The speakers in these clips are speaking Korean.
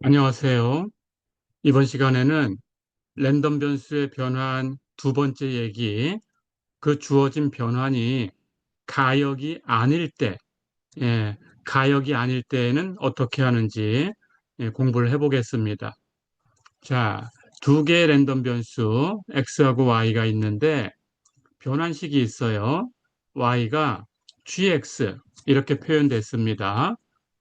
안녕하세요. 이번 시간에는 랜덤 변수의 변환 두 번째 얘기, 그 주어진 변환이 가역이 아닐 때, 예, 가역이 아닐 때에는 어떻게 하는지 공부를 해보겠습니다. 자, 두 개의 랜덤 변수, x하고 y가 있는데 변환식이 있어요. y가 gx 이렇게 표현됐습니다.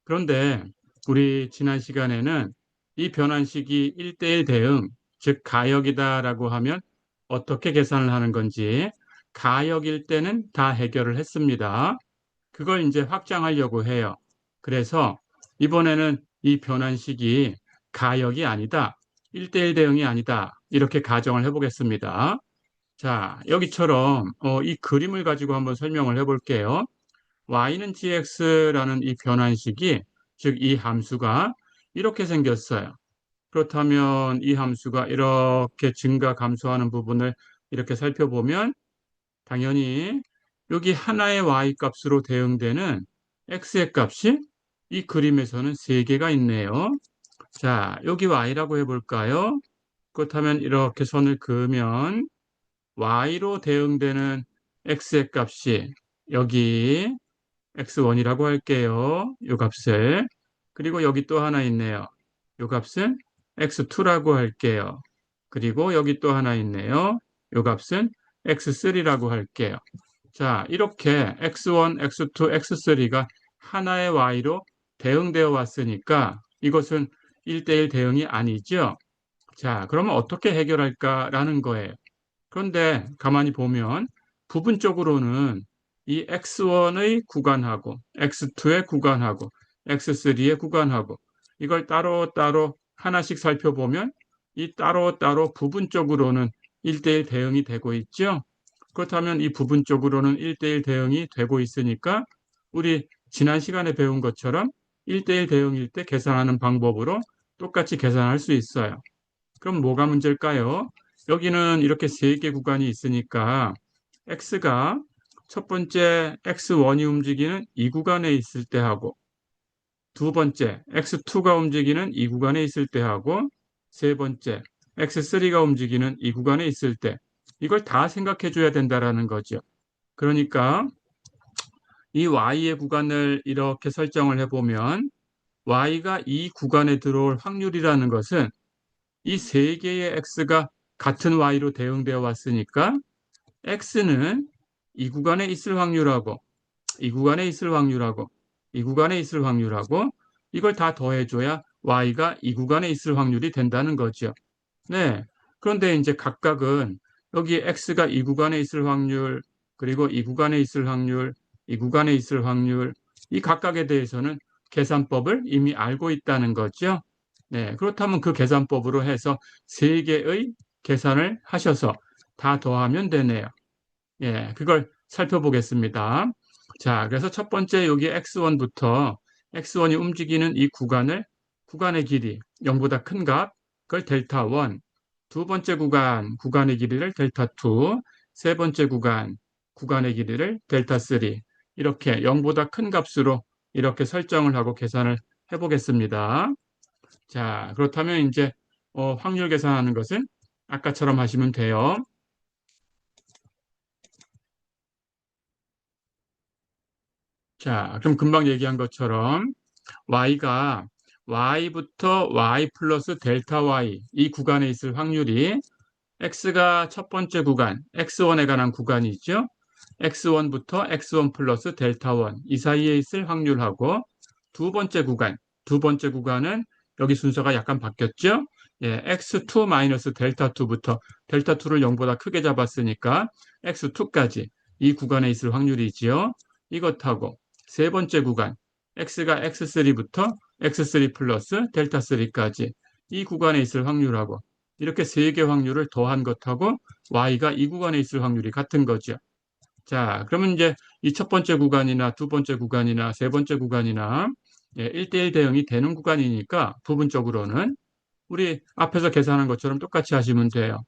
그런데 우리 지난 시간에는 이 변환식이 1대1 대응, 즉 가역이다라고 하면 어떻게 계산을 하는 건지 가역일 때는 다 해결을 했습니다. 그걸 이제 확장하려고 해요. 그래서 이번에는 이 변환식이 가역이 아니다. 1대1 대응이 아니다. 이렇게 가정을 해보겠습니다. 자, 여기처럼 이 그림을 가지고 한번 설명을 해볼게요. y는 gx라는 이 변환식이, 즉 이 함수가 이렇게 생겼어요. 그렇다면 이 함수가 이렇게 증가 감소하는 부분을 이렇게 살펴보면 당연히 여기 하나의 y 값으로 대응되는 x의 값이 이 그림에서는 세개가 있네요. 자, 여기 y라고 해볼까요? 그렇다면 이렇게 선을 그으면 y로 대응되는 x의 값이 여기 x1이라고 할게요. 이 값을. 그리고 여기 또 하나 있네요. 이 값은 x2라고 할게요. 그리고 여기 또 하나 있네요. 이 값은 x3라고 할게요. 자, 이렇게 x1, x2, x3가 하나의 y로 대응되어 왔으니까 이것은 1대1 대응이 아니죠. 자, 그러면 어떻게 해결할까라는 거예요. 그런데 가만히 보면 부분적으로는 이 x1의 구간하고 x2의 구간하고 x3의 구간하고 이걸 따로따로 하나씩 살펴보면 이 따로따로 부분적으로는 1대1 대응이 되고 있죠. 그렇다면 이 부분적으로는 1대1 대응이 되고 있으니까 우리 지난 시간에 배운 것처럼 1대1 대응일 때 계산하는 방법으로 똑같이 계산할 수 있어요. 그럼 뭐가 문제일까요? 여기는 이렇게 세 개 구간이 있으니까 x가 첫 번째 x1이 움직이는 이 구간에 있을 때 하고 두 번째 x2가 움직이는 이 구간에 있을 때 하고 세 번째 x3가 움직이는 이 구간에 있을 때 이걸 다 생각해 줘야 된다라는 거죠. 그러니까 이 y의 구간을 이렇게 설정을 해보면 y가 이 구간에 들어올 확률이라는 것은 이 세 개의 x가 같은 y로 대응되어 왔으니까 x는 이 구간에 있을 확률하고 이 구간에 있을 확률하고 이 구간에 있을 확률하고 이걸 다 더해줘야 y가 이 구간에 있을 확률이 된다는 거죠. 네. 그런데 이제 각각은 여기 x가 이 구간에 있을 확률, 그리고 이 구간에 있을 확률, 이 구간에 있을 확률, 이 각각에 대해서는 계산법을 이미 알고 있다는 거죠. 네. 그렇다면 그 계산법으로 해서 세 개의 계산을 하셔서 다 더하면 되네요. 예, 그걸 살펴보겠습니다. 자, 그래서 첫 번째 여기 x1부터 x1이 움직이는 이 구간을 구간의 길이 0보다 큰 값, 그걸 델타 1. 두 번째 구간, 구간의 길이를 델타 2. 세 번째 구간, 구간의 길이를 델타 3. 이렇게 0보다 큰 값으로 이렇게 설정을 하고 계산을 해보겠습니다. 자, 그렇다면 이제 확률 계산하는 것은 아까처럼 하시면 돼요. 자, 그럼 금방 얘기한 것처럼 y가 y부터 y 플러스 델타 y 이 구간에 있을 확률이 x가 첫 번째 구간, x1에 관한 구간이죠. x1부터 x1 플러스 델타 1 이 사이에 있을 확률하고 두 번째 구간, 두 번째 구간은 여기 순서가 약간 바뀌었죠. 예, x2 마이너스 델타 2부터 델타 2를 0보다 크게 잡았으니까 x2까지 이 구간에 있을 확률이지요. 이것하고 세 번째 구간, x가 x3부터 x3 플러스 델타 3까지 이 구간에 있을 확률하고 이렇게 세 개 확률을 더한 것하고 y가 이 구간에 있을 확률이 같은 거죠. 자, 그러면 이제 이 첫 번째 구간이나 두 번째 구간이나 세 번째 구간이나 1대1 대응이 되는 구간이니까 부분적으로는 우리 앞에서 계산한 것처럼 똑같이 하시면 돼요.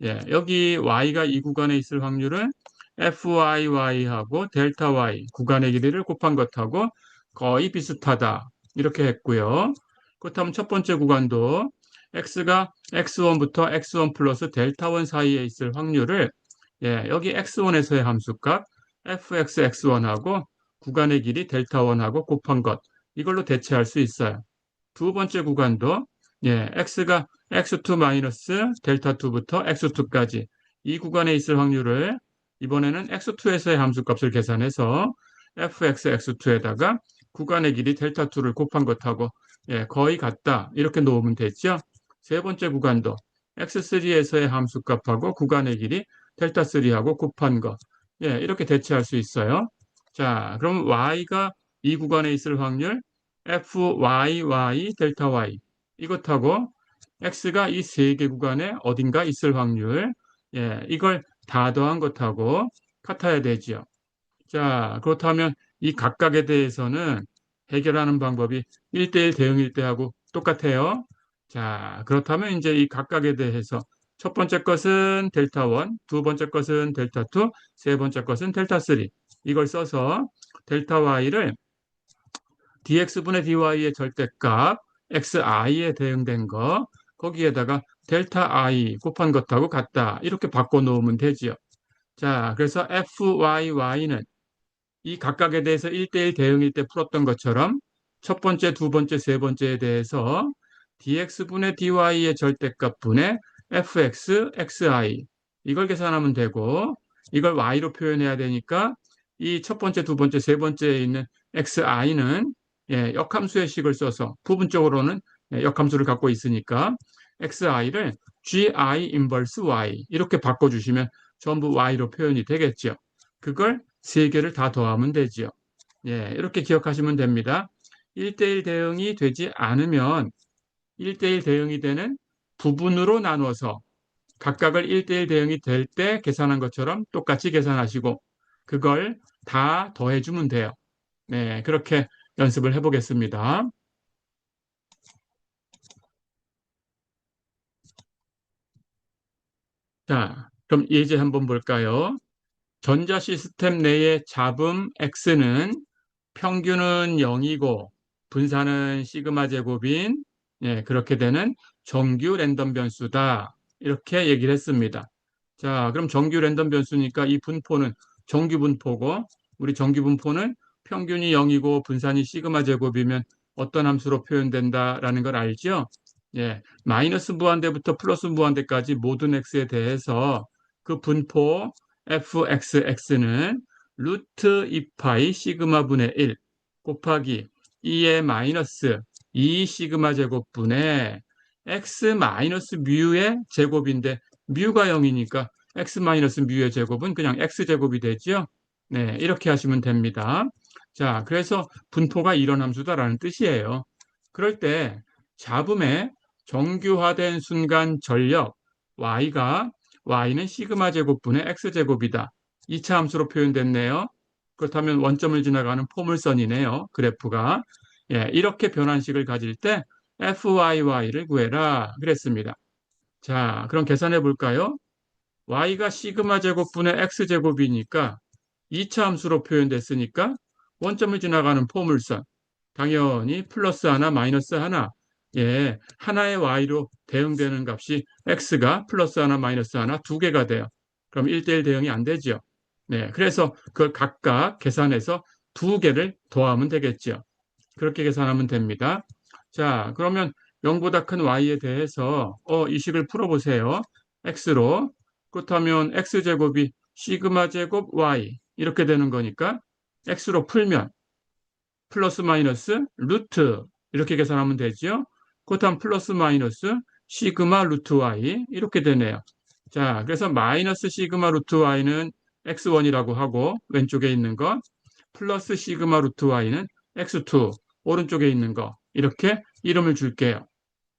예, 여기 y가 이 구간에 있을 확률은 fyy하고 델타 y 구간의 길이를 곱한 것하고 거의 비슷하다. 이렇게 했고요. 그렇다면 첫 번째 구간도 x가 x1부터 x1 플러스 델타 1 사이에 있을 확률을 여기 x1에서의 함수값 fxx1하고 구간의 길이 델타 1하고 곱한 것 이걸로 대체할 수 있어요. 두 번째 구간도 x가 x2 마이너스 델타 2부터 x2까지 이 구간에 있을 확률을 이번에는 x2에서의 함수값을 계산해서 fxx2에다가 구간의 길이 델타 2를 곱한 것하고 거의 같다 이렇게 놓으면 되죠. 세 번째 구간도 x3에서의 함수값하고 구간의 길이 델타 3하고 곱한 것 이렇게 대체할 수 있어요. 자, 그럼 y가 이 구간에 있을 확률 fyy 델타 y 이것하고 x가 이 세 개 구간에 어딘가 있을 확률 이걸 다 더한 것하고 같아야 되지요. 자, 그렇다면 이 각각에 대해서는 해결하는 방법이 1대1 대응일 때하고 똑같아요. 자, 그렇다면 이제 이 각각에 대해서 첫 번째 것은 델타 1, 두 번째 것은 델타 2, 세 번째 것은 델타 3. 이걸 써서 델타 y를 dx분의 dy의 절대값 xi에 대응된 거 거기에다가 델타 i 곱한 것하고 같다. 이렇게 바꿔 놓으면 되지요. 자, 그래서 fyy는 이 각각에 대해서 1대1 대응일 때 풀었던 것처럼 첫 번째, 두 번째, 세 번째에 대해서 dx분의 dy의 절대값분의 fx, xi 이걸 계산하면 되고 이걸 y로 표현해야 되니까 이 첫 번째, 두 번째, 세 번째에 있는 xi는 역함수의 식을 써서 부분적으로는 역함수를 갖고 있으니까 xi를 gi 인버스 y 이렇게 바꿔주시면 전부 y로 표현이 되겠죠. 그걸 세 개를 다 더하면 되지요. 이렇게 기억하시면 됩니다. 1대1 대응이 되지 않으면 1대1 대응이 되는 부분으로 나눠서 각각을 1대1 대응이 될 때 계산한 것처럼 똑같이 계산하시고 그걸 다 더해주면 돼요. 그렇게 연습을 해보겠습니다. 자, 그럼 예제 한번 볼까요? 전자 시스템 내의 잡음 X는 평균은 0이고 분산은 시그마 제곱인 그렇게 되는 정규 랜덤 변수다. 이렇게 얘기를 했습니다. 자, 그럼 정규 랜덤 변수니까 이 분포는 정규 분포고 우리 정규 분포는 평균이 0이고 분산이 시그마 제곱이면 어떤 함수로 표현된다라는 걸 알죠? 마이너스 무한대부터 플러스 무한대까지 모든 x에 대해서 그 분포 fxx는 루트 2파이 시그마분의 1 곱하기 2의 마이너스 2 시그마 제곱분의 x 마이너스 뮤의 제곱인데 뮤가 0이니까 x 마이너스 뮤의 제곱은 그냥 x 제곱이 되죠. 이렇게 하시면 됩니다. 자, 그래서 분포가 이런 함수다라는 뜻이에요. 그럴 때 잡음의 정규화된 순간 전력 y는 시그마 제곱분의 x 제곱이다. 2차 함수로 표현됐네요. 그렇다면 원점을 지나가는 포물선이네요. 그래프가. 이렇게 변환식을 가질 때 fyy를 구해라 그랬습니다. 자, 그럼 계산해 볼까요? y가 시그마 제곱분의 x 제곱이니까 2차 함수로 표현됐으니까 원점을 지나가는 포물선 당연히 플러스 하나 마이너스 하나 하나의 y로 대응되는 값이 x가 플러스 하나 마이너스 하나 두 개가 돼요. 그럼 1대1 대응이 안 되죠. 그래서 그걸 각각 계산해서 두 개를 더하면 되겠죠. 그렇게 계산하면 됩니다. 자, 그러면 0보다 큰 y에 대해서 이 식을 풀어보세요. x로. 그렇다면 x제곱이 시그마 제곱 y 이렇게 되는 거니까 x로 풀면 플러스 마이너스 루트 이렇게 계산하면 되죠. 그렇다면 플러스 마이너스 시그마 루트 y 이렇게 되네요. 자, 그래서 마이너스 시그마 루트 y는 x1이라고 하고 왼쪽에 있는 거 플러스 시그마 루트 y는 x2 오른쪽에 있는 거 이렇게 이름을 줄게요.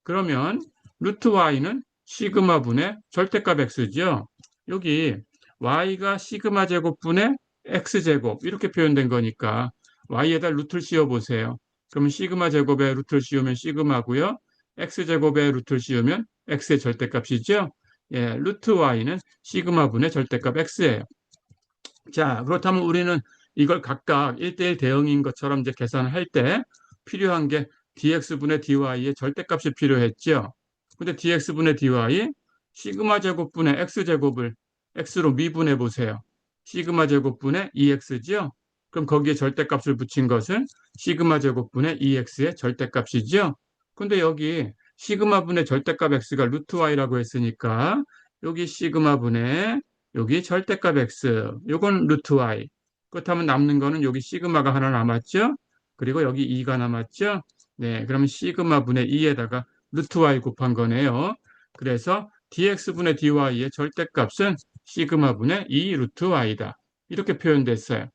그러면 루트 y는 시그마 분의 절대값 x죠. 여기 y가 시그마 제곱분의 x제곱 이렇게 표현된 거니까 y에다 루트를 씌워보세요. 그러면 시그마 제곱에 루트를 씌우면 시그마고요. x제곱에 루트를 씌우면 x의 절대값이죠. 루트 y는 시그마분의 절대값 x예요. 자, 그렇다면 우리는 이걸 각각 1대1 대응인 것처럼 이제 계산을 할 때 필요한 게 dx분의 dy의 절대값이 필요했죠. 근데 dx분의 dy 시그마 제곱분의 x제곱을 x로 미분해 보세요. 시그마 제곱분의 2x죠. 그럼 거기에 절대값을 붙인 것은 시그마 제곱분의 2x의 절대값이죠. 근데 여기 시그마분의 절대값 x가 루트 y라고 했으니까 여기 시그마분의 여기 절대값 x 요건 루트 y. 그렇다면 남는 거는 여기 시그마가 하나 남았죠. 그리고 여기 2가 남았죠. 네, 그러면 시그마분의 2에다가 루트 y 곱한 거네요. 그래서 dx분의 dy의 절대값은 시그마분의 2 루트 y다. 이렇게 표현됐어요.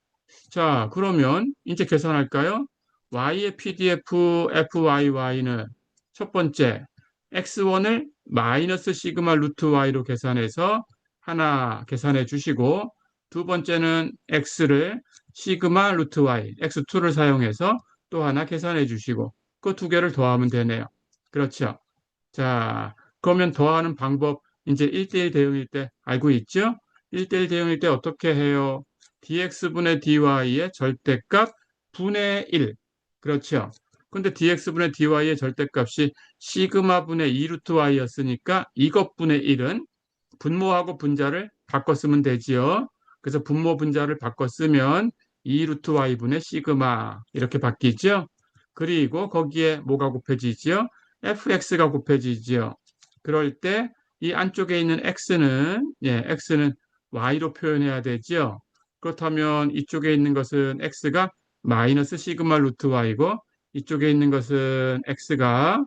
자, 그러면 이제 계산할까요? y의 pdf fyy는 첫 번째 x1을 마이너스 시그마 루트 y로 계산해서 하나 계산해 주시고 두 번째는 x를 시그마 루트 y, x2를 사용해서 또 하나 계산해 주시고 그 두 개를 더하면 되네요. 그렇죠? 자, 그러면 더하는 방법 이제 1대1 대응일 때 알고 있죠? 1대1 대응일 때 어떻게 해요? dx분의 dy의 절대값 분의 1. 그렇죠? 근데 dx분의 dy의 절대값이 시그마분의 2 루트 y였으니까 이것분의 1은 분모하고 분자를 바꿔 쓰면 되지요. 그래서 분모 분자를 바꿔 쓰면 2 루트 y분의 시그마 이렇게 바뀌죠. 그리고 거기에 뭐가 곱해지지요? fx가 곱해지지요. 그럴 때 이 안쪽에 있는 x는 y로 표현해야 되지요. 그렇다면 이쪽에 있는 것은 x가 마이너스 시그마 루트 y고 이쪽에 있는 것은 x가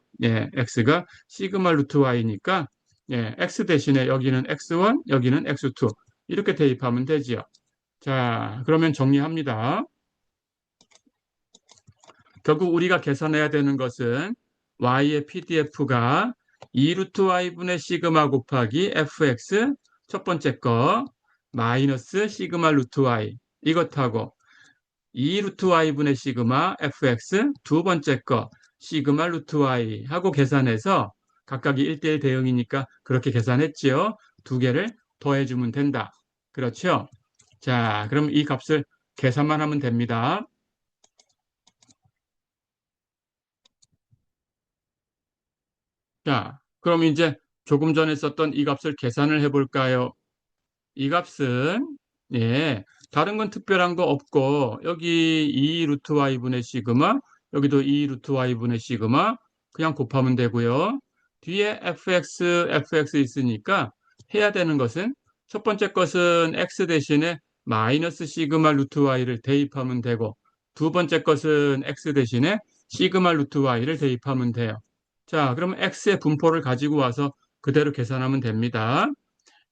시그마 루트 y니까 x 대신에 여기는 x1, 여기는 x2 이렇게 대입하면 되지요. 자, 그러면 정리합니다. 결국 우리가 계산해야 되는 것은 y의 pdf가 2 루트 y분의 시그마 곱하기 fx 첫 번째 거 마이너스 시그마 루트 y 이것하고 2 루트 y분의 시그마 fx 두 번째 거 시그마 루트 y 하고 계산해서 각각이 1대1 대응이니까 그렇게 계산했지요. 두 개를 더해주면 된다. 그렇죠? 자, 그럼 이 값을 계산만 하면 됩니다. 자, 그럼 이제 조금 전에 썼던 이 값을 계산을 해볼까요? 이 값은 다른 건 특별한 거 없고 여기 2 루트 y분의 시그마 여기도 2 루트 y분의 시그마 그냥 곱하면 되고요. 뒤에 fx 있으니까 해야 되는 것은 첫 번째 것은 x 대신에 마이너스 시그마 루트 y를 대입하면 되고 두 번째 것은 x 대신에 시그마 루트 y를 대입하면 돼요. 자, 그럼 x의 분포를 가지고 와서 그대로 계산하면 됩니다.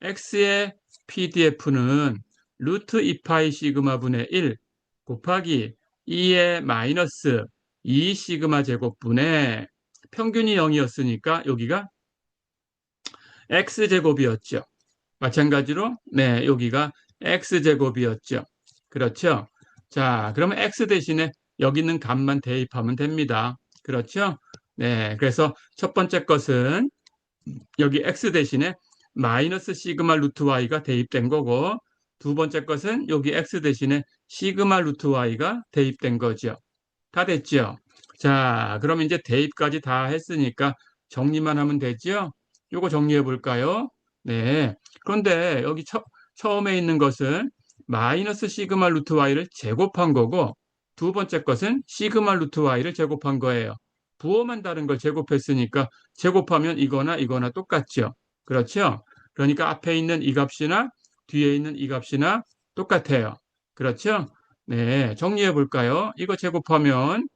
x의 pdf는 루트 2파이 시그마분의 1 곱하기 2의 마이너스 2 시그마 제곱분의 평균이 0이었으니까 여기가 x제곱이었죠. 마찬가지로 여기가 x제곱이었죠. 그렇죠? 자, 그러면 x 대신에 여기 있는 값만 대입하면 됩니다. 그렇죠? 네, 그래서 첫 번째 것은 여기 x 대신에 마이너스 시그마 루트 y가 대입된 거고 두 번째 것은 여기 x 대신에 시그마 루트 y가 대입된 거죠. 다 됐죠? 자, 그럼 이제 대입까지 다 했으니까 정리만 하면 되죠? 요거 정리해 볼까요? 네. 그런데 여기 처음에 있는 것은 마이너스 시그마 루트 y를 제곱한 거고 두 번째 것은 시그마 루트 y를 제곱한 거예요. 부호만 다른 걸 제곱했으니까 제곱하면 이거나 이거나 똑같죠. 그렇죠? 그러니까 앞에 있는 이 값이나 뒤에 있는 이 값이나 똑같아요. 그렇죠? 네, 정리해 볼까요? 이거 제곱하면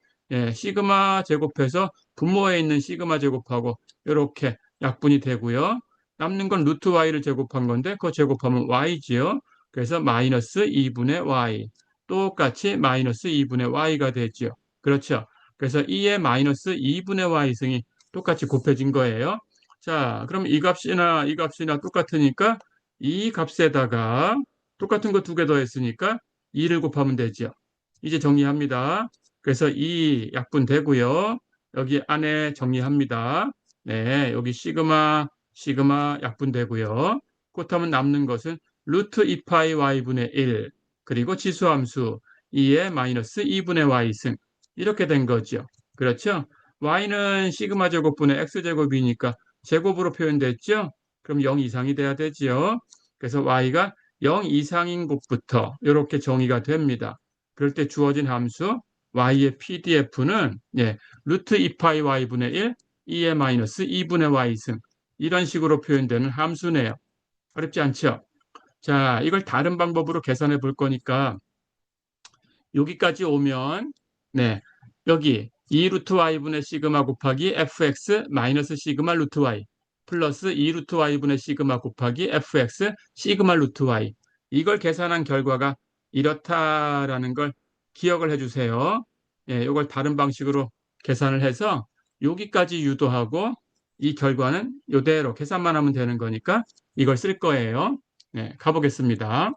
시그마 제곱해서 분모에 있는 시그마 제곱하고 이렇게 약분이 되고요. 남는 건 루트 y를 제곱한 건데 그거 제곱하면 y지요. 그래서 마이너스 2분의 y 똑같이 마이너스 2분의 y가 되죠. 그렇죠? 그래서 2의 마이너스 2분의 y승이 똑같이 곱해진 거예요. 자, 그럼 이 값이나 이 값이나 똑같으니까 이 값에다가 똑같은 거 두 개 더했으니까 2를 곱하면 되죠. 이제 정리합니다. 그래서 2 약분되고요. 여기 안에 정리합니다. 네, 여기 시그마 약분되고요. 그렇다면 남는 것은 루트 2파이 y분의 1 그리고 지수함수 2의 마이너스 2분의 y승 이렇게 된 거죠. 그렇죠? y는 시그마 제곱분의 x 제곱이니까 제곱으로 표현됐죠? 그럼 0 이상이 돼야 되지요. 그래서 y가 0 이상인 곳부터 이렇게 정의가 됩니다. 그럴 때 주어진 함수 y의 PDF는 루트 2파이 y분의 1, 2의 마이너스 2분의 y승 이런 식으로 표현되는 함수네요. 어렵지 않죠? 자, 이걸 다른 방법으로 계산해 볼 거니까 여기까지 오면 여기 2 루트 y분의 시그마 곱하기 fx 마이너스 시그마 루트 y 플러스 2 루트 y분의 시그마 곱하기 fx 시그마 루트 y 이걸 계산한 결과가 이렇다라는 걸 기억을 해주세요. 이걸 다른 방식으로 계산을 해서 여기까지 유도하고 이 결과는 이대로 계산만 하면 되는 거니까 이걸 쓸 거예요. 가보겠습니다.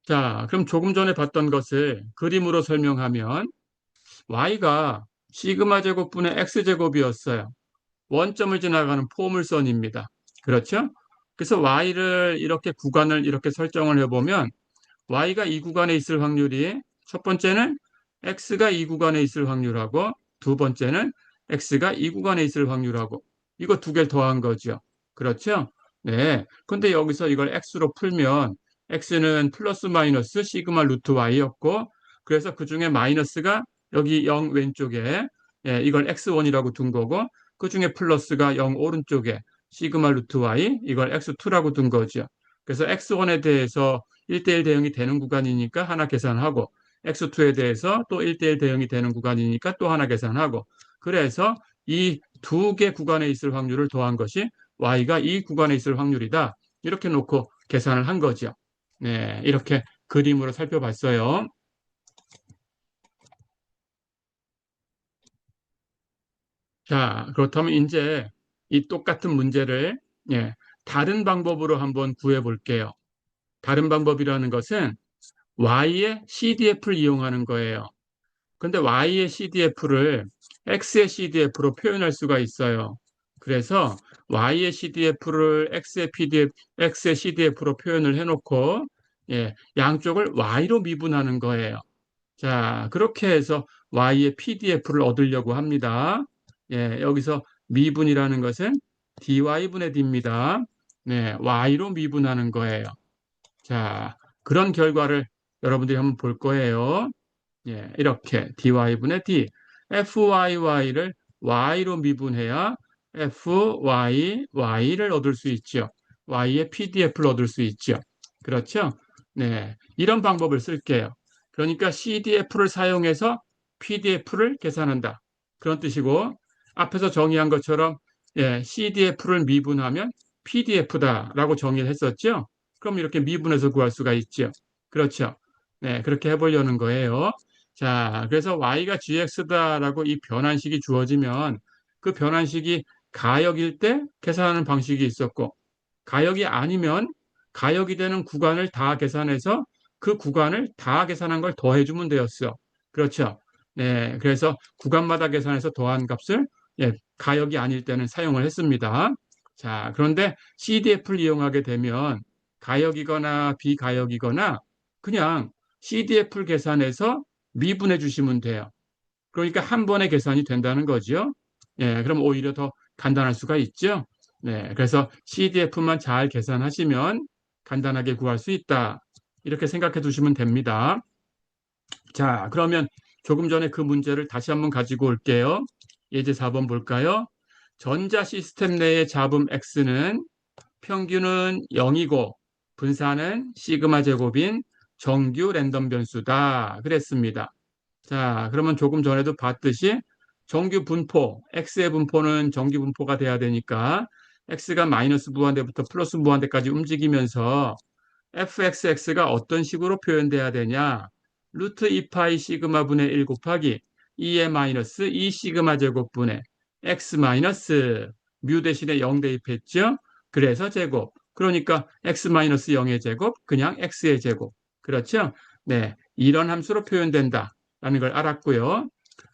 자, 그럼 조금 전에 봤던 것을 그림으로 설명하면 y가 시그마 제곱분의 x 제곱이었어요. 원점을 지나가는 포물선입니다. 그렇죠? 그래서 y를 이렇게 구간을 이렇게 설정을 해보면 y가 이 구간에 있을 확률이 첫 번째는 x가 이 구간에 있을 확률하고 두 번째는 x가 이 구간에 있을 확률하고 이거 두 개를 더한 거죠. 그렇죠? 네. 근데 여기서 이걸 x로 풀면 x는 플러스 마이너스 시그마 루트 y였고 그래서 그 중에 마이너스가 여기 0 왼쪽에 이걸 x1이라고 둔 거고 그 중에 플러스가 0 오른쪽에 시그마 루트 y 이걸 x2라고 둔 거죠. 그래서 x1에 대해서 1대1 대응이 되는 구간이니까 하나 계산하고 x2에 대해서 또 1대1 대응이 되는 구간이니까 또 하나 계산하고 그래서 이 두 개 구간에 있을 확률을 더한 것이 y가 이 구간에 있을 확률이다. 이렇게 놓고 계산을 한 거죠. 네, 이렇게 그림으로 살펴봤어요. 자, 그렇다면 이제 이 똑같은 문제를 다른 방법으로 한번 구해 볼게요. 다른 방법이라는 것은 y의 CDF를 이용하는 거예요. 근데 y의 CDF를 x의 CDF로 표현할 수가 있어요. 그래서 y의 CDF를 x의 CDF로 표현을 해놓고 양쪽을 y로 미분하는 거예요. 자, 그렇게 해서 y의 PDF를 얻으려고 합니다. 여기서 미분이라는 것은 dy분의 d입니다. y로 미분하는 거예요. 자, 그런 결과를 여러분들이 한번 볼 거예요. 이렇게 dy분의 d, fyy를 y로 미분해야 fyy를 얻을 수 있죠. y의 PDF를 얻을 수 있죠. 그렇죠? 네, 이런 방법을 쓸게요. 그러니까 CDF를 사용해서 PDF를 계산한다. 그런 뜻이고 앞에서 정의한 것처럼 CDF를 미분하면 PDF다라고 정의를 했었죠. 그럼 이렇게 미분해서 구할 수가 있죠. 그렇죠. 네, 그렇게 해보려는 거예요. 자, 그래서 y가 gx다라고 이 변환식이 주어지면 그 변환식이 가역일 때 계산하는 방식이 있었고 가역이 아니면 가역이 되는 구간을 다 계산해서 그 구간을 다 계산한 걸 더해주면 되었어. 그렇죠. 네, 그래서 구간마다 계산해서 더한 값을 가역이 아닐 때는 사용을 했습니다. 자, 그런데 CDF를 이용하게 되면 가역이거나 비가역이거나 그냥 CDF를 계산해서 미분해 주시면 돼요. 그러니까 한 번에 계산이 된다는 거죠. 그럼 오히려 더 간단할 수가 있죠. 그래서 CDF만 잘 계산하시면 간단하게 구할 수 있다. 이렇게 생각해 두시면 됩니다. 자, 그러면 조금 전에 그 문제를 다시 한번 가지고 올게요. 예제 4번 볼까요? 전자 시스템 내의 잡음 X는 평균은 0이고 분산은 시그마 제곱인 정규 랜덤 변수다. 그랬습니다. 자, 그러면 조금 전에도 봤듯이 정규 분포, x의 분포는 정규 분포가 돼야 되니까 x가 마이너스 무한대부터 플러스 무한대까지 움직이면서 fxx가 어떤 식으로 표현돼야 되냐? 루트 2파이 시그마 분의 1 곱하기 2의 마이너스 2 시그마 제곱분의 x 마이너스 뮤 대신에 0 대입했죠? 그래서 제곱. 그러니까 x 마이너스 0의 제곱, 그냥 x의 제곱. 그렇죠? 네, 이런 함수로 표현된다. 라는 걸 알았고요.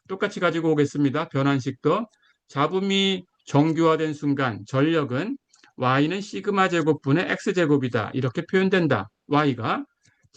똑같이 가지고 오겠습니다. 변환식도. 잡음이 정규화된 순간 전력은 y는 시그마 제곱분의 x제곱이다. 이렇게 표현된다. y가.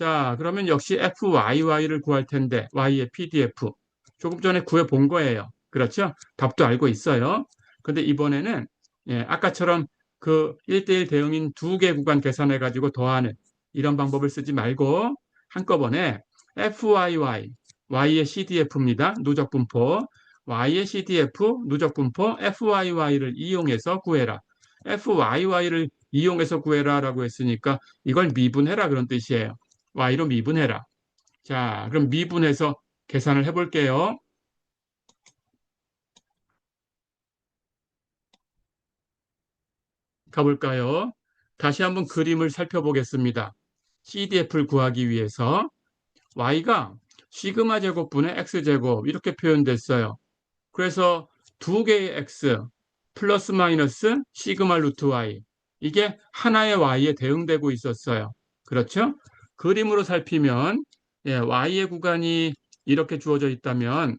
자, 그러면 역시 FYY를 구할 텐데, Y의 PDF. 조금 전에 구해 본 거예요. 그렇죠? 답도 알고 있어요. 근데 이번에는, 예, 아까처럼 그 1대1 대응인 두 개 구간 계산해가지고 더하는 이런 방법을 쓰지 말고 한꺼번에 FYY, Y의 CDF입니다. 누적 분포. Y의 CDF, 누적 분포, FYY를 이용해서 구해라. FYY를 이용해서 구해라라고 했으니까 이걸 미분해라 그런 뜻이에요. Y로 미분해라. 자, 그럼 미분해서 계산을 해볼게요. 가볼까요? 다시 한번 그림을 살펴보겠습니다. CDF를 구하기 위해서 Y가 시그마 제곱분의 X제곱 이렇게 표현됐어요. 그래서 두 개의 X 플러스 마이너스 시그마 루트 Y 이게 하나의 Y에 대응되고 있었어요. 그렇죠? 그림으로 살피면 예, Y의 구간이 이렇게 주어져 있다면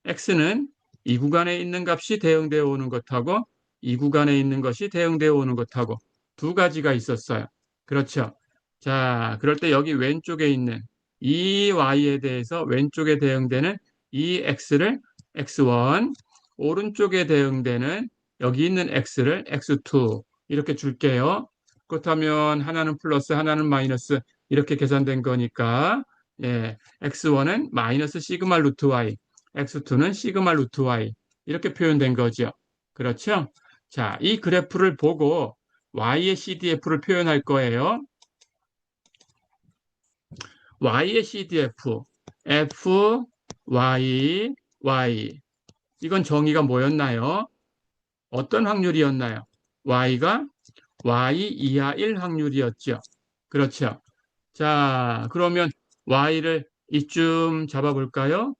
X는 이 구간에 있는 값이 대응되어 오는 것하고 이 구간에 있는 것이 대응되어 오는 것하고 두 가지가 있었어요. 그렇죠? 자, 그럴 때 여기 왼쪽에 있는 이 Y에 대해서 왼쪽에 대응되는 이 X를 X1, 오른쪽에 대응되는 여기 있는 X를 X2 이렇게 줄게요. 그렇다면 하나는 플러스 하나는 마이너스 이렇게 계산된 거니까 예, X1은 마이너스 시그마 루트 Y X2는 시그마 루트 Y 이렇게 표현된 거죠. 그렇죠? 자, 이 그래프를 보고 Y의 CDF를 표현할 거예요. Y의 CDF, F, Y, Y. 이건 정의가 뭐였나요? 어떤 확률이었나요? Y가 Y 이하일 확률이었죠. 그렇죠. 자, 그러면 Y를 이쯤 잡아볼까요?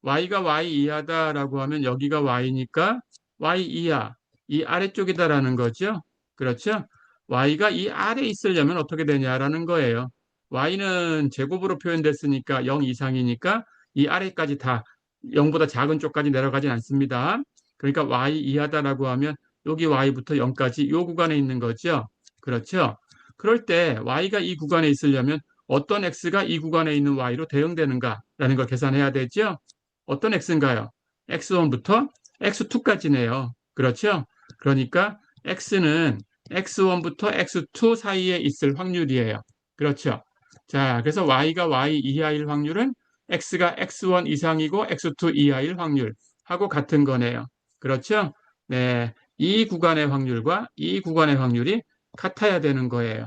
Y가 Y 이하다라고 하면 여기가 Y니까 Y 이하, 이 아래쪽이다라는 거죠. 그렇죠? Y가 이 아래 있으려면 어떻게 되냐라는 거예요. Y는 제곱으로 표현됐으니까 0 이상이니까 이 아래까지 다 0보다 작은 쪽까지 내려가진 않습니다. 그러니까 Y 이하다라고 하면 여기 Y부터 0까지 이 구간에 있는 거죠. 그렇죠? 그럴 때 Y가 이 구간에 있으려면 어떤 X가 이 구간에 있는 Y로 대응되는가라는 걸 계산해야 되죠. 어떤 X인가요? X1부터 X2까지네요. 그렇죠? 그러니까 X는 X1부터 X2 사이에 있을 확률이에요. 그렇죠? 자, 그래서 Y가 Y 이하일 확률은 X가 X1 이상이고 X2 이하일 확률하고 같은 거네요. 그렇죠? 네, 이 구간의 확률과 이 구간의 확률이 같아야 되는 거예요.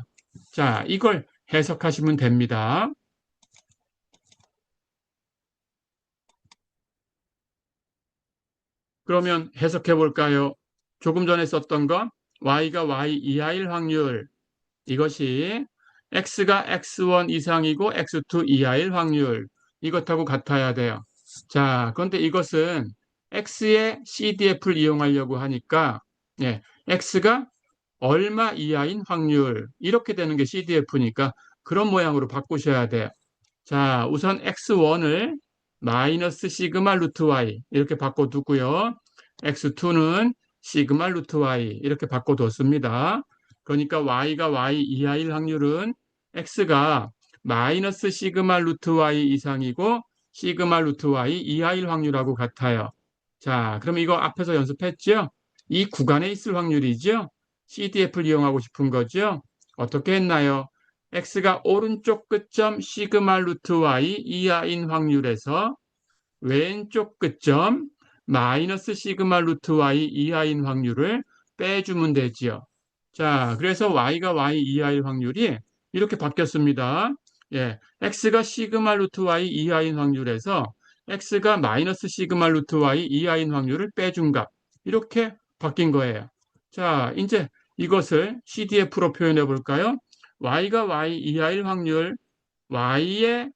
자, 이걸 해석하시면 됩니다. 그러면 해석해 볼까요? 조금 전에 썼던 거 Y가 Y 이하일 확률 이것이 X가 X1 이상이고 X2 이하일 확률 이것하고 같아야 돼요. 자, 그런데 이것은 X의 CDF를 이용하려고 하니까 예, X가 얼마 이하인 확률 이렇게 되는 게 CDF니까 그런 모양으로 바꾸셔야 돼요. 자, 우선 X1을 마이너스 시그마 루트 Y 이렇게 바꿔두고요. X2는 시그마 루트 Y 이렇게 바꿔뒀습니다. 그러니까 Y가 Y 이하일 확률은 X가 마이너스 시그마 루트 Y 이상이고 시그마 루트 Y 이하일 확률하고 같아요. 자, 그럼 이거 앞에서 연습했죠? 이 구간에 있을 확률이죠? CDF를 이용하고 싶은 거죠? 어떻게 했나요? X가 오른쪽 끝점 시그마 루트 Y 이하인 확률에서 왼쪽 끝점 마이너스 시그마 루트 Y 이하인 확률을 빼주면 되지요. 자, 그래서 Y가 Y 이하일 확률이 이렇게 바뀌었습니다. 예, X가 시그마 루트 Y 이하인 확률에서 X가 마이너스 시그마 루트 Y 이하인 확률을 빼준 값. 이렇게 바뀐 거예요. 자, 이제 이것을 CDF로 표현해 볼까요? Y가 Y 이하일 확률, Y의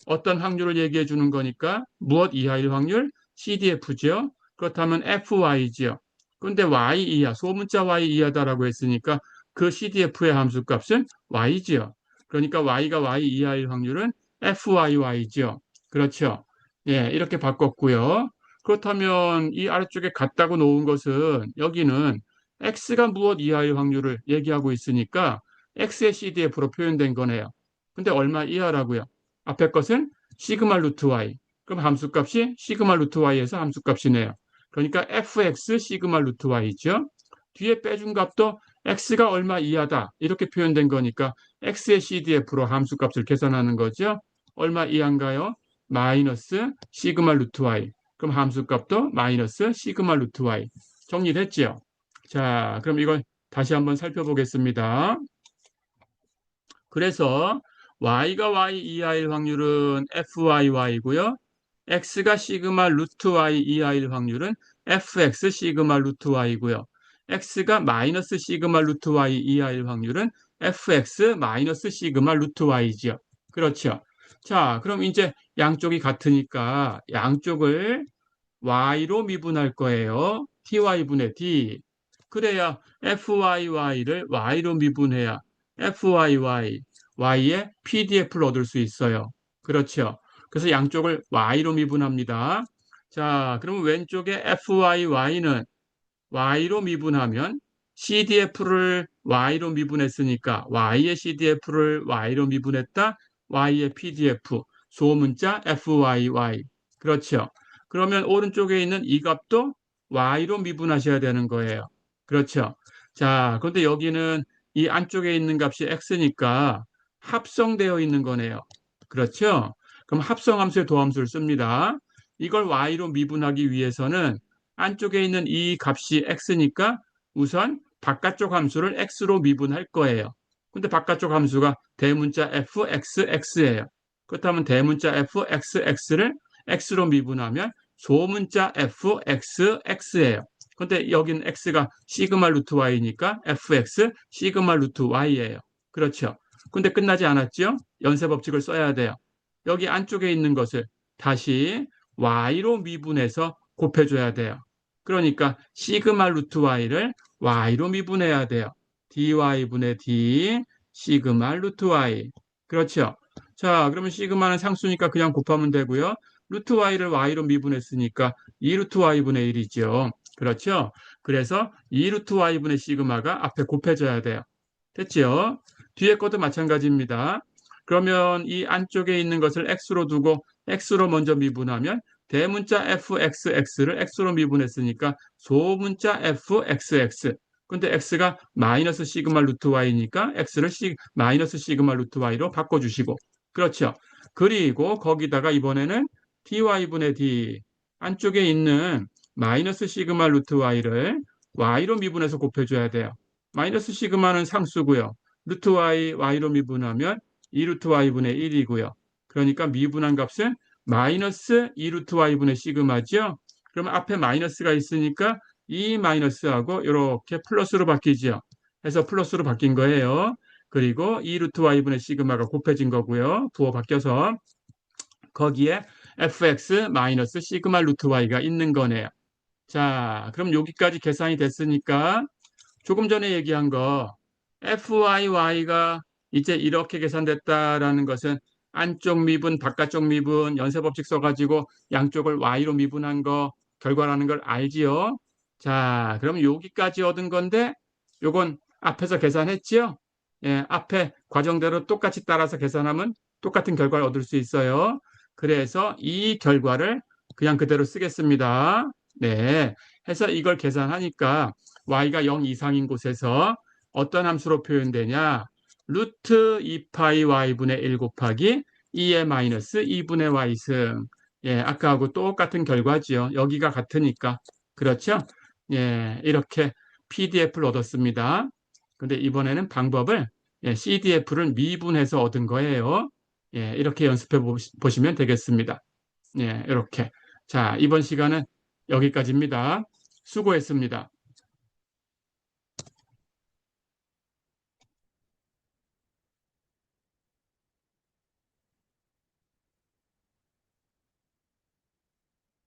어떤 확률을 얘기해 주는 거니까 무엇 이하일 확률? CDF죠. 그렇다면 FY죠. 근데 Y 이하, 소문자 Y 이하다라고 했으니까 그 CDF의 함수값은 Y죠. 그러니까 Y가 Y 이하일 확률은 FYY죠. 그렇죠. 예, 이렇게 바꿨고요. 그렇다면 이 아래쪽에 같다고 놓은 것은 여기는 X가 무엇 이하일 확률을 얘기하고 있으니까 X의 CDF로 표현된 거네요. 근데 얼마 이하라고요? 앞에 것은 시그마 루트 y. 그럼 함수값이 시그마 루트 y에서 함수값이네요. 그러니까 fx 시그마 루트 y죠. 뒤에 빼준 값도 x가 얼마 이하다. 이렇게 표현된 거니까 x의 CDF로 함수값을 계산하는 거죠. 얼마 이하인가요? 마이너스 시그마 루트 y. 그럼 함수값도 마이너스 시그마 루트 y. 정리됐죠? 자, 그럼 이걸 다시 한번 살펴보겠습니다. 그래서 y가 y 이하일 확률은 fyy고요. x가 시그마 루트 y 이하일 확률은 fx 시그마 루트 y고요. x가 마이너스 시그마 루트 y 이하일 확률은 fx 마이너스 시그마 루트 y죠. 그렇죠. 자, 그럼 이제 양쪽이 같으니까 양쪽을 y로 미분할 거예요. ty분의 d. 그래야 fyy를 y로 미분해야 fyy, y의 pdf를 얻을 수 있어요. 그렇죠. 그래서 양쪽을 y로 미분합니다. 자, 그러면 왼쪽에 fyy는 y로 미분하면 cdf를 y로 미분했으니까 y의 cdf를 y로 미분했다. y의 pdf, 소문자 fyy. 그렇죠. 그러면 오른쪽에 있는 이 값도 y로 미분하셔야 되는 거예요. 그렇죠. 자, 그런데 여기는 이 안쪽에 있는 값이 x니까 합성되어 있는 거네요. 그렇죠. 그럼 합성함수의 도함수를 씁니다. 이걸 y로 미분하기 위해서는 안쪽에 있는 이 값이 x니까 우선 바깥쪽 함수를 x로 미분할 거예요. 근데 바깥쪽 함수가 대문자 fxx예요. 그렇다면 대문자 fxx를 x로 미분하면 소문자 fxx예요. 근데 여기는 x가 시그마 루트 y니까 fx 시그마 루트 y예요. 그렇죠. 근데 끝나지 않았죠? 연쇄 법칙을 써야 돼요. 여기 안쪽에 있는 것을 다시 y로 미분해서 곱해줘야 돼요. 그러니까 시그마 루트 y를 y로 미분해야 돼요. dy분의 d 시그마 루트 y. 그렇죠. 자, 그러면 시그마는 상수니까 그냥 곱하면 되고요. 루트 y를 y로 미분했으니까 2 루트 y분의 1이죠. 그렇죠. 그래서 2 루트 y분의 시그마가 앞에 곱해져야 돼요. 됐죠? 뒤에 것도 마찬가지입니다. 그러면 이 안쪽에 있는 것을 x로 두고 x로 먼저 미분하면 대문자 fxx를 x로 미분했으니까 소문자 fxx. 근데 x가 마이너스 시그마 루트 y니까 x를 마이너스 시그마 루트 y로 바꿔주시고. 그렇죠. 그리고 거기다가 이번에는 dy분의 d 안쪽에 있는 마이너스 시그마 루트 y를 y로 미분해서 곱해줘야 돼요. 마이너스 시그마는 상수고요. 루트 y, y로 미분하면 2 루트 y분의 1이고요. 그러니까 미분한 값은 마이너스 2 루트 y분의 시그마죠. 그러면 앞에 마이너스가 있으니까 이 마이너스하고 이렇게 플러스로 바뀌죠. 해서 플러스로 바뀐 거예요. 그리고 2 루트 y분의 시그마가 곱해진 거고요. 부호 바뀌어서 거기에 fx 마이너스 시그마 루트 y가 있는 거네요. 자, 그럼 여기까지 계산이 됐으니까 조금 전에 얘기한 거 fyy가 이제 이렇게 계산됐다라는 것은 안쪽 미분, 바깥쪽 미분, 연쇄법칙 써가지고 양쪽을 y로 미분한 거 결과라는 걸 알지요? 자, 그럼 여기까지 얻은 건데 요건 앞에서 계산했지요? 예, 앞에 과정대로 똑같이 따라서 계산하면 똑같은 결과를 얻을 수 있어요. 그래서 이 결과를 그냥 그대로 쓰겠습니다. 네, 해서 이걸 계산하니까 y가 0 이상인 곳에서 어떤 함수로 표현되냐? 루트 2파이 y분의 1 곱하기 2의 마이너스 2분의 y승. 예, 아까하고 똑같은 결과지요. 여기가 같으니까. 그렇죠? 예, 이렇게 PDF를 얻었습니다. 근데 이번에는 방법을 CDF를 미분해서 얻은 거예요. 예, 이렇게 연습해 보시면 되겠습니다. 예, 이렇게. 자, 이번 시간은 여기까지입니다. 수고했습니다.